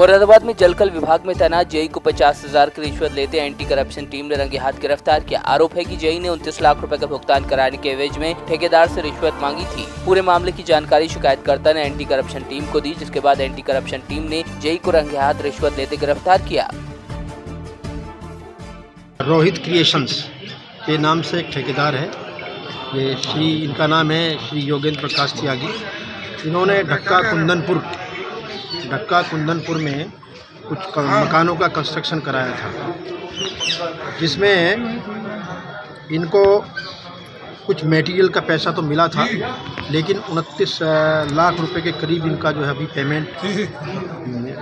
मुरादाबाद में जलकल विभाग में तैनात जेई को 50,000 की रिश्वत लेते एंटी करप्शन टीम ने रंगे हाथ गिरफ्तार किया। आरोप है कि जेई ने 29 लाख रुपए का भुगतान कराने के एवज में ठेकेदार से रिश्वत मांगी थी। पूरे मामले की जानकारी शिकायतकर्ता ने एंटी करप्शन टीम को दी, जिसके बाद एंटी करप्शन टीम ने जेई को रंगे हाथ रिश्वत लेते गिरफ्तार किया। रोहित क्रिएशंस के नाम से एक ठेकेदार है, ये इनका नाम है श्री योगेंद्र प्रकाश त्यागी। इन्होंने ढक्का कुंदनपुर में कुछ मकानों का कंस्ट्रक्शन कराया था, जिसमें इनको कुछ मटेरियल का पैसा तो मिला था, लेकिन 29 लाख रुपए के करीब इनका जो है अभी पेमेंट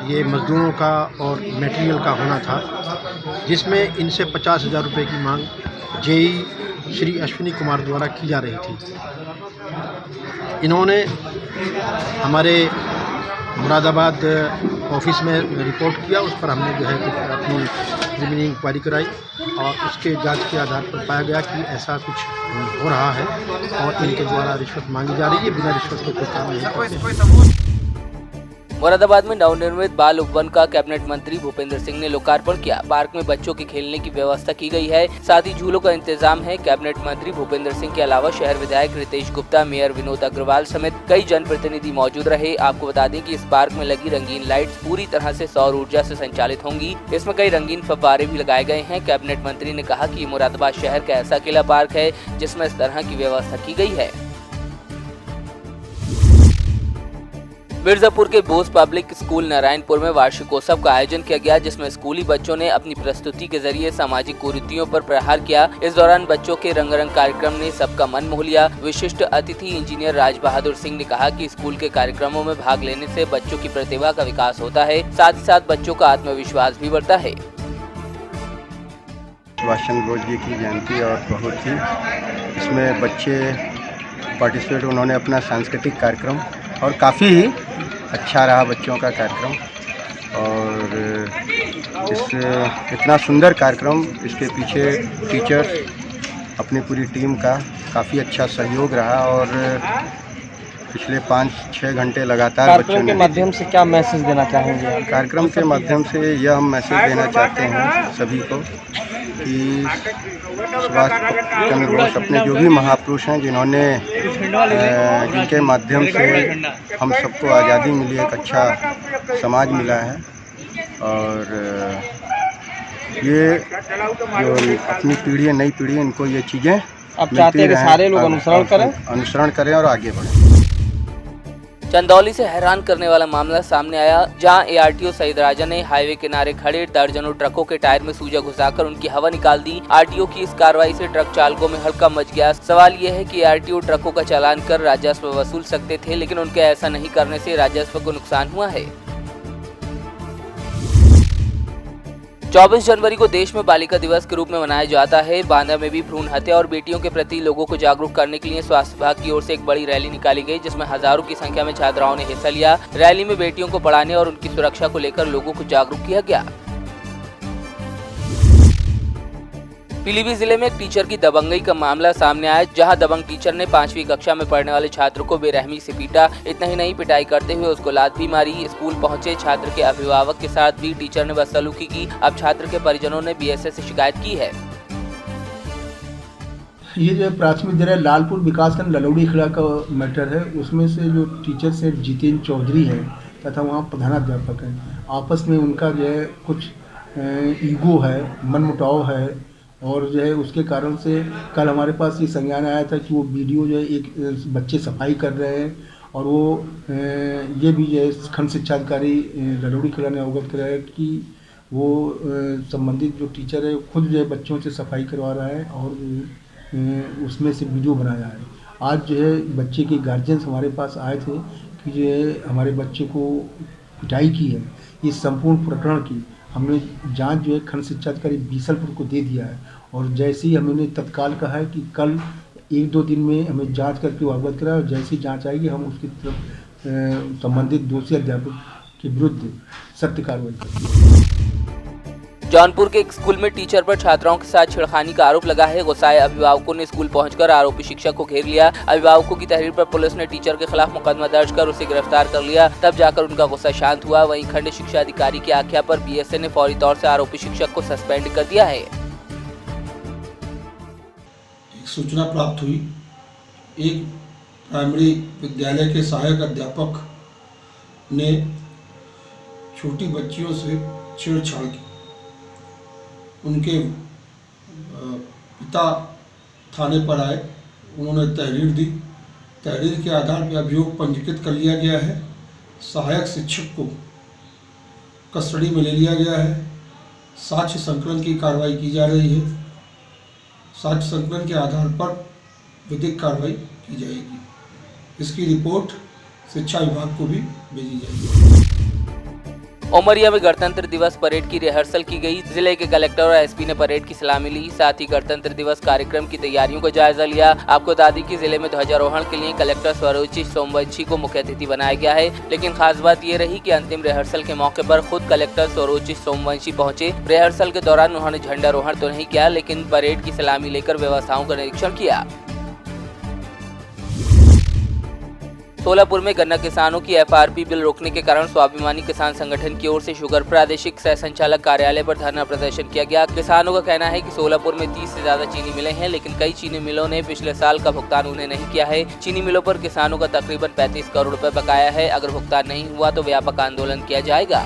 ये मजदूरों का और मटेरियल का होना था, जिसमें इनसे 50,000 रुपये की मांग जेई श्री अश्विनी कुमार द्वारा की जा रही थी। इन्होंने हमारे मुरादाबाद ऑफिस में रिपोर्ट किया, उस पर हमने जो है अपनी प्रिलिमिनरी इंक्वायरी कराई और उसके जांच के आधार पर पाया गया कि ऐसा कुछ हो रहा है और इनके द्वारा रिश्वत मांगी जा रही है। बिना रिश्वत के कोई काम नहीं करते। मुरादाबाद में नवनिर्मित बाल उपवन का कैबिनेट मंत्री भूपेंद्र सिंह ने लोकार्पण किया। पार्क में बच्चों के खेलने की व्यवस्था की गई है, साथ ही झूलों का इंतजाम है। कैबिनेट मंत्री भूपेंद्र सिंह के अलावा शहर विधायक रितेश गुप्ता, मेयर विनोद अग्रवाल समेत कई जनप्रतिनिधि मौजूद रहे। आपको बता दें कि इस पार्क में लगी रंगीन लाइट्स पूरी तरह से सौर ऊर्जा से संचालित होंगी। इसमें कई रंगीन फव्वारे भी लगाए गए हैं। कैबिनेट मंत्री ने कहा कि मुरादाबाद शहर का ऐसा अकेला पार्क है जिसमें इस तरह की व्यवस्था की गई है। मिर्जापुर के बोस पब्लिक स्कूल नारायणपुर में वार्षिकोत्सव का आयोजन किया गया, जिसमें स्कूली बच्चों ने अपनी प्रस्तुति के जरिए सामाजिक कुरीतियों पर प्रहार किया। इस दौरान बच्चों के रंगारंग कार्यक्रम ने सबका मन मोह लिया। विशिष्ट अतिथि इंजीनियर राज बहादुर सिंह ने कहा कि स्कूल के कार्यक्रमों में भाग लेने से बच्चों की प्रतिभा का विकास होता है, साथ ही साथ बच्चों का आत्मविश्वास भी बढ़ता है। सुभाष चंद्र बोस जी की जयंती और बहुत ही इसमें बच्चे पार्टिसिपेट, उन्होंने अपना सांस्कृतिक कार्यक्रम और काफ़ी अच्छा रहा बच्चों का कार्यक्रम। और इतना सुंदर कार्यक्रम, इसके पीछे टीचर्स अपनी पूरी टीम का काफ़ी अच्छा सहयोग रहा और पिछले 5-6 घंटे लगातार कार्यक्रम के माध्यम से क्या मैसेज देना चाहेंगे? कार्यक्रम के माध्यम से यह हम मैसेज देना चाहते हैं सभी को कि सुभाष चंद्र बोस अपने जो भी महापुरुष हैं, जिन्होंने जिनके माध्यम से हम सबको आज़ादी मिली, एक अच्छा समाज मिला है। और ये जो अपनी पीढ़ी, नई पीढ़ी, इनको ये चीज़ें आप चाहते हैं कि सारे लोग अनुसरण करें और आगे बढ़ें। चंदौली से हैरान करने वाला मामला सामने आया, जहां एआरटीओ सईद राजा ने हाईवे किनारे खड़े दर्जनों ट्रकों के टायर में सूजा घुसाकर उनकी हवा निकाल दी। आरटीओ की इस कार्रवाई से ट्रक चालकों में हड़कंप मच गया। सवाल यह है कि एआरटीओ ट्रकों का चालान कर राजस्व वसूल सकते थे, लेकिन उनके ऐसा नहीं करने से राजस्व को नुकसान हुआ है। 24 जनवरी को देश में बालिका दिवस के रूप में मनाया जाता है। बांदा में भी भ्रूण हत्या और बेटियों के प्रति लोगों को जागरूक करने के लिए स्वास्थ्य विभाग की ओर से एक बड़ी रैली निकाली गई, जिसमें हजारों की संख्या में छात्राओं ने हिस्सा लिया। रैली में बेटियों को पढ़ाने और उनकी सुरक्षा को लेकर लोगों को जागरूक किया गया। पीलीभीत जिले में एक टीचर की दबंगई का मामला सामने आया, जहां दबंग टीचर ने 5वीं कक्षा में पढ़ने वाले छात्र को बेरहमी से पीटा। इतना ही नहीं, पिटाई करते हुए उसको लात भी मारी। स्कूल पहुंचे छात्र के अभिभावक के साथ भी टीचर ने बदसलूकी की। अब छात्र के परिजनों ने बीएसएस से शिकायत की है। ये जो प्राथमिक विद्यालय लालपुर विकासखंड ललौड़ी खड़ा का मैटर है, उसमें से जो टीचर से जितेंद्र चौधरी है तथा वहाँ प्रधानाध्यापक है, आपस में उनका जो है कुछ ईगो है, मनमुटाव है। और जो है उसके कारण से कल हमारे पास ये संज्ञान आया था कि वो वीडियो जो है एक बच्चे सफाई कर रहे हैं और वो ये भी जो है खंड शिक्षा अधिकारी ललौड़ी खड़ा ने अवगत कराया कि वो संबंधित जो टीचर है खुद जो है बच्चों से सफाई करवा रहा है और उसमें से वीडियो बनाया है। आज जो है बच्चे के गार्जियंस हमारे पास आए थे कि जो है हमारे बच्चे को पिटाई की है। इस संपूर्ण प्रकरण की हमने जांच जो है खंड शिक्षा अधिकारी बीसलपुर को दे दिया है और जैसे ही हमने तत्काल कहा है कि कल 1-2 दिन में हमें जांच करके अवगत कराए और जैसी जांच आएगी हम उसकी तरफ संबंधित दोषी अध्यापक के विरुद्ध सख्त कार्रवाई करेंगे। जौनपुर के एक स्कूल में टीचर पर छात्राओं के साथ छेड़खानी का आरोप लगा है। गुस्साए अभिभावकों ने स्कूल पहुंचकर आरोपी शिक्षक को घेर लिया। अभिभावकों की तहरीर पर पुलिस ने टीचर के खिलाफ मुकदमा दर्ज कर उसे गिरफ्तार कर लिया। तब जाकर उनका गुस्सा शांत हुआ। वहीं खंड शिक्षा अधिकारी की आज्ञा पर बीएसए ने फौरी तौर से आरोपी शिक्षक को सस्पेंड कर दिया है। एक सूचना प्राप्त हुई, एक प्राइमरी विद्यालय के सहायक अध्यापक ने छोटी बच्चियों से छेड़छाड़ की। उनके पिता थाने पर आए, उन्होंने तहरीर दी। तहरीर के आधार पर अभियोग पंजीकृत कर लिया गया है। सहायक शिक्षक को कस्टडी में ले लिया गया है। साक्ष्य संकलन की कार्रवाई की जा रही है। साक्ष्य संकलन के आधार पर विधिक कार्रवाई की जाएगी। इसकी रिपोर्ट शिक्षा विभाग को भी भेजी जाएगी। उमरिया में गणतंत्र दिवस परेड की रिहर्सल की गई। जिले के कलेक्टर और एसपी ने परेड की सलामी ली। साथ ही गणतंत्र दिवस कार्यक्रम की तैयारियों का जायजा लिया। आपको बता दें कि जिले में ध्वजारोहण के लिए कलेक्टर स्वरोचित सोमवंशी को मुख्य अतिथि बनाया गया है। लेकिन खास बात ये रही कि अंतिम रिहर्सल के मौके पर खुद कलेक्टर स्वरोचित सोमवंशी पहुंचे। रिहर्सल के दौरान उन्होंने झंडारोहण तो नहीं किया, लेकिन परेड की सलामी लेकर व्यवस्थाओं का निरीक्षण किया। सोलापुर में गन्ना किसानों की एफआरपी बिल रोकने के कारण स्वाभिमानी किसान संगठन की ओर से शुगर प्रादेशिक सह संचालक कार्यालय पर धरना प्रदर्शन किया गया। किसानों का कहना है कि सोलापुर में 30 से ज्यादा चीनी मिलें हैं, लेकिन कई चीनी मिलों ने पिछले साल का भुगतान उन्हें नहीं किया है। चीनी मिलों पर किसानों का तकरीबन 35 करोड़ रुपए बकाया है। अगर भुगतान नहीं हुआ तो व्यापक आंदोलन किया जाएगा।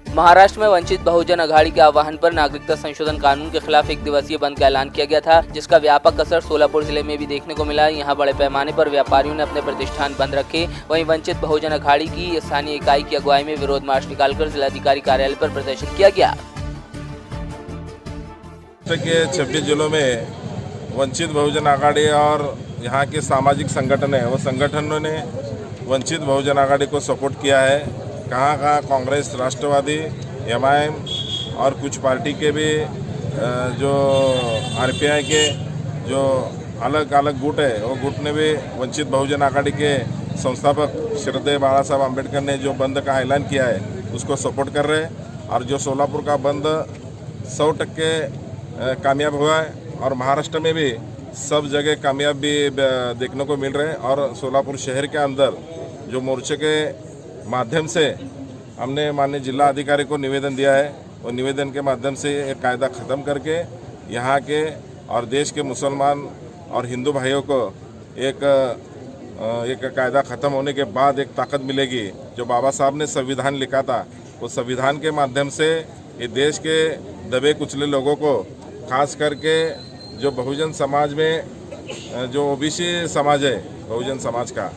महाराष्ट्र में वंचित बहुजन अघाड़ी के आह्वान पर नागरिकता संशोधन कानून के खिलाफ एक दिवसीय बंद का ऐलान किया गया था, जिसका व्यापक असर सोलापुर जिले में भी देखने को मिला। यहां बड़े पैमाने पर व्यापारियों ने अपने प्रतिष्ठान बंद रखे। वहीं वंचित बहुजन अघाड़ी की स्थानीय इकाई की अगुवाई में विरोध मार्च निकालकर जिलाधिकारी कार्यालय पर प्रदर्शन किया गया। के 26 जिलों में वंचित बहुजन अघाड़ी और यहाँ के सामाजिक संगठन है, वो संगठनों ने वंचित बहुजन अघाड़ी को सपोर्ट किया है। कहाँ कांग्रेस, राष्ट्रवादी, एमआईएम और कुछ पार्टी के भी जो आरपीआई के जो अलग अलग गुट है, वो गुट ने भी वंचित बहुजन अघाड़ी के संस्थापक श्रद्धेय बाला साहब आम्बेडकर ने जो बंद का ऐलान किया है उसको सपोर्ट कर रहे हैं। और जो सोलापुर का बंद 100% कामयाब हुआ है और महाराष्ट्र में भी सब जगह कामयाब भी देखने को मिल रहे हैं। और सोलापुर शहर के अंदर जो मोर्चे के माध्यम से हमने माननीय जिला अधिकारी को निवेदन दिया है, वो निवेदन के माध्यम से एक कायदा ख़त्म करके यहाँ के और देश के मुसलमान और हिंदू भाइयों को एक कायदा ख़त्म होने के बाद एक ताकत मिलेगी। जो बाबा साहब ने संविधान लिखा था, वो संविधान के माध्यम से ये देश के दबे कुचले लोगों को, खास करके जो बहुजन समाज में जो ओबीसी समाज है बहुजन समाज का,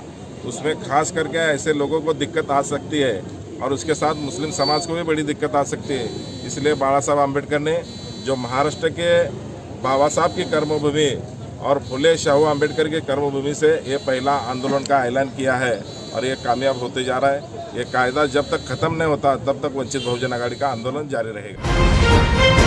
उसमें खास करके ऐसे लोगों को दिक्कत आ सकती है और उसके साथ मुस्लिम समाज को भी बड़ी दिक्कत आ सकती है। इसलिए बाला साहब आम्बेडकर ने जो महाराष्ट्र के बाबा साहब की कर्मभूमि और फुले शाहू आम्बेडकर की कर्मभूमि से ये पहला आंदोलन का ऐलान किया है और ये कामयाब होते जा रहा है। ये कायदा जब तक ख़त्म नहीं होता तब तक वंचित बहुजन अघाड़ी का आंदोलन जारी रहेगा।